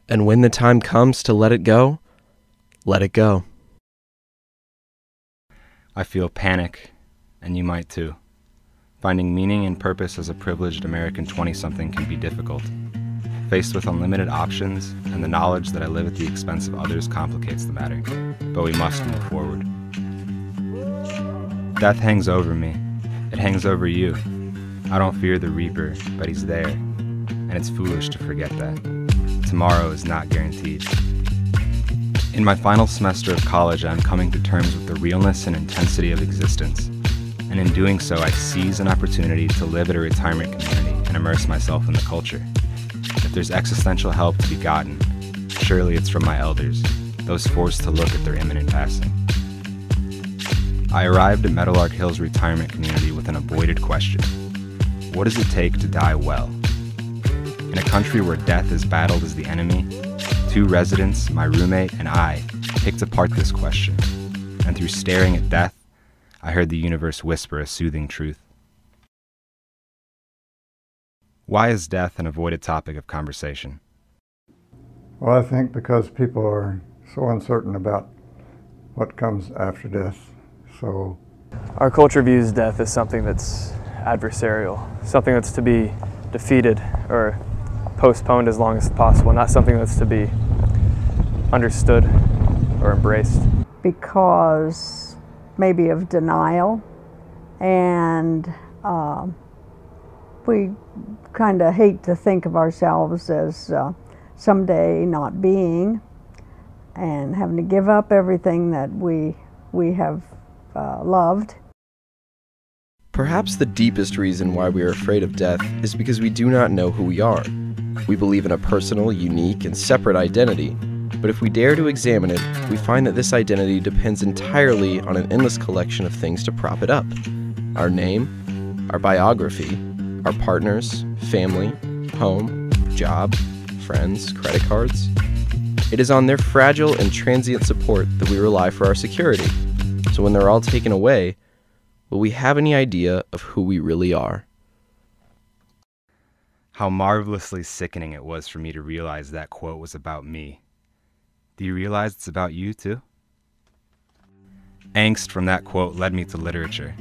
And when the time comes to let it go, let it go. I feel panic, and you might too. Finding meaning and purpose as a privileged American 20-something can be difficult. Faced with unlimited options, and the knowledge that I live at the expense of others complicates the matter, but we must move forward. Death hangs over me. It hangs over you. I don't fear the reaper, but he's there, and it's foolish to forget that. Tomorrow is not guaranteed. In my final semester of college, I am coming to terms with the realness and intensity of existence, and in doing so, I seize an opportunity to live at a retirement community and immerse myself in the culture. If there's existential help to be gotten, surely it's from my elders, those forced to look at their imminent passing. I arrived at Meadowlark Hills Retirement Community with an avoided question. What does it take to die well? In a country where death is battled as the enemy, 2 residents, my roommate, and I picked apart this question, and through staring at death, I heard the universe whisper a soothing truth. Why is death an avoided topic of conversation? Well, I think because people are so uncertain about what comes after death. So our culture views death as something that's adversarial, something that's to be defeated or postponed as long as possible, not something that's to be understood or embraced. Because maybe of denial, and we kind of hate to think of ourselves as someday not being and having to give up everything that we have loved. Perhaps the deepest reason why we are afraid of death is because we do not know who we are. We believe in a personal, unique, and separate identity, but if we dare to examine it, we find that this identity depends entirely on an endless collection of things to prop it up. Our name, our biography, our partners, family, home, job, friends, credit cards. It is on their fragile and transient support that we rely for our security. So when they're all taken away, will we have any idea of who we really are? How marvelously sickening it was for me to realize that quote was about me. Do you realize it's about you too? Angst from that quote led me to literature,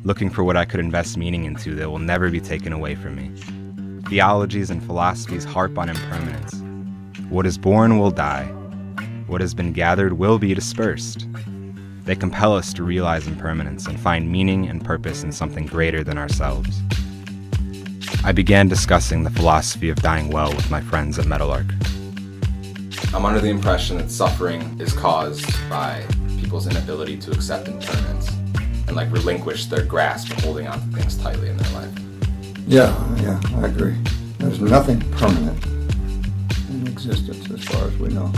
looking for what I could invest meaning into that will never be taken away from me. Theologies and philosophies harp on impermanence. What is born will die. What has been gathered will be dispersed. They compel us to realize impermanence and find meaning and purpose in something greater than ourselves. I began discussing the philosophy of dying well with my friends at Meadowlark. I'm under the impression that suffering is caused by people's inability to accept impermanence and relinquish their grasp of holding on to things tightly in their life. Yeah, I agree. There's nothing permanent in existence as far as we know.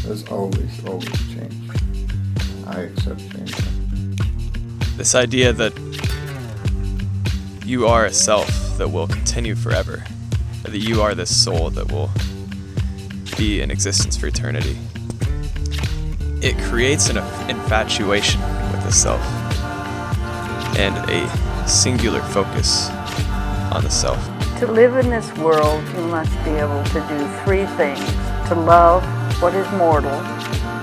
There's always change. I accept change. This idea that you are a self that will continue forever, or that you are this soul that will be in existence for eternity. It creates an infatuation with the self and a singular focus on the self. To live in this world, you must be able to do 3 things: to love what is mortal,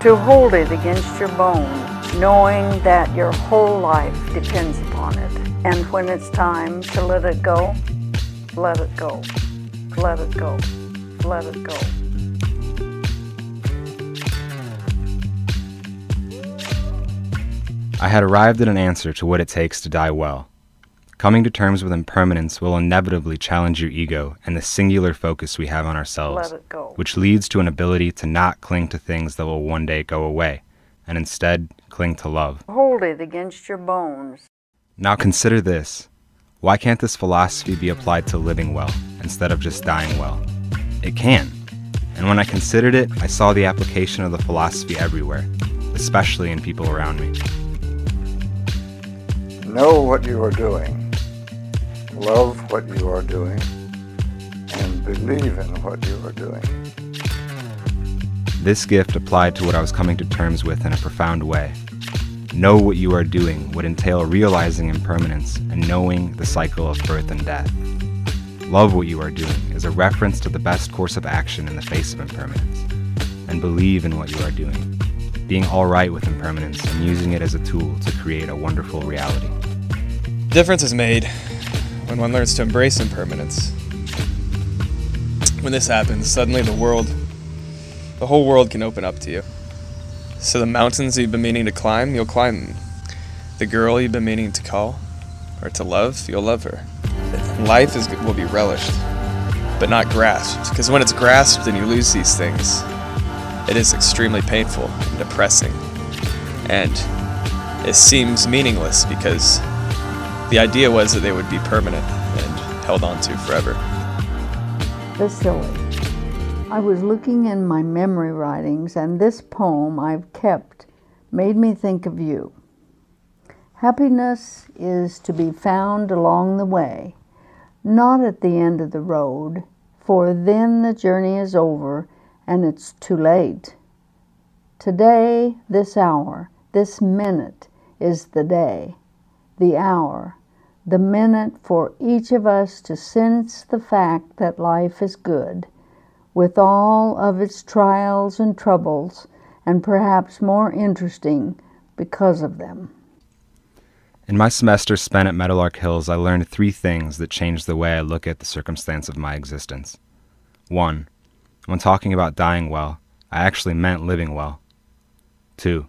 to hold it against your bone, knowing that your whole life depends upon it. And when it's time to let it go, let it go, let it go, let it go. I had arrived at an answer to what it takes to die well. Coming to terms with impermanence will inevitably challenge your ego and the singular focus we have on ourselves, which leads to an ability to not cling to things that will one day go away, and instead cling to love. Hold it against your bones. Now consider this. Why can't this philosophy be applied to living well instead of just dying well? It can. And when I considered it, I saw the application of the philosophy everywhere, especially in people around me. Know what you are doing. Love what you are doing. And believe in what you are doing. This gift applied to what I was coming to terms with in a profound way. Know what you are doing would entail realizing impermanence and knowing the cycle of birth and death. Love what you are doing is a reference to the best course of action in the face of impermanence. And believe in what you are doing, being all right with impermanence and using it as a tool to create a wonderful reality. Difference is made when one learns to embrace impermanence. When this happens, suddenly the whole world can open up to you. So the mountains you've been meaning to climb, you'll climb them. The girl you've been meaning to call or to love, you'll love her. Life will be relished, but not grasped, because when it's grasped and you lose these things, it is extremely painful and depressing, and it seems meaningless because the idea was that they would be permanent and held on to forever. Vasily. I was looking in my memory writings, and this poem I've kept made me think of you. Happiness is to be found along the way, not at the end of the road, for then the journey is over and it's too late. Today, this hour, this minute is the day, the hour, the minute for each of us to sense the fact that life is good, with all of its trials and troubles, and perhaps more interesting because of them. In my semester spent at Meadowlark Hills, I learned 3 things that changed the way I look at the circumstance of my existence. 1. When talking about dying well, I actually meant living well. 2.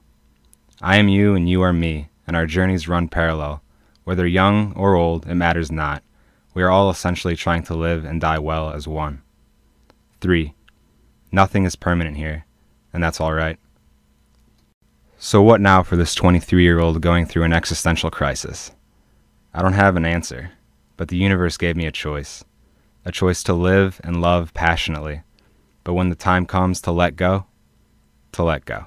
I am you and you are me, and our journeys run parallel. Whether young or old, it matters not. We are all essentially trying to live and die well as one. 3. Nothing is permanent here, and that's all right. So what now for this 23-year-old going through an existential crisis? I don't have an answer, but the universe gave me a choice to live and love passionately, but when the time comes to let go, to let go.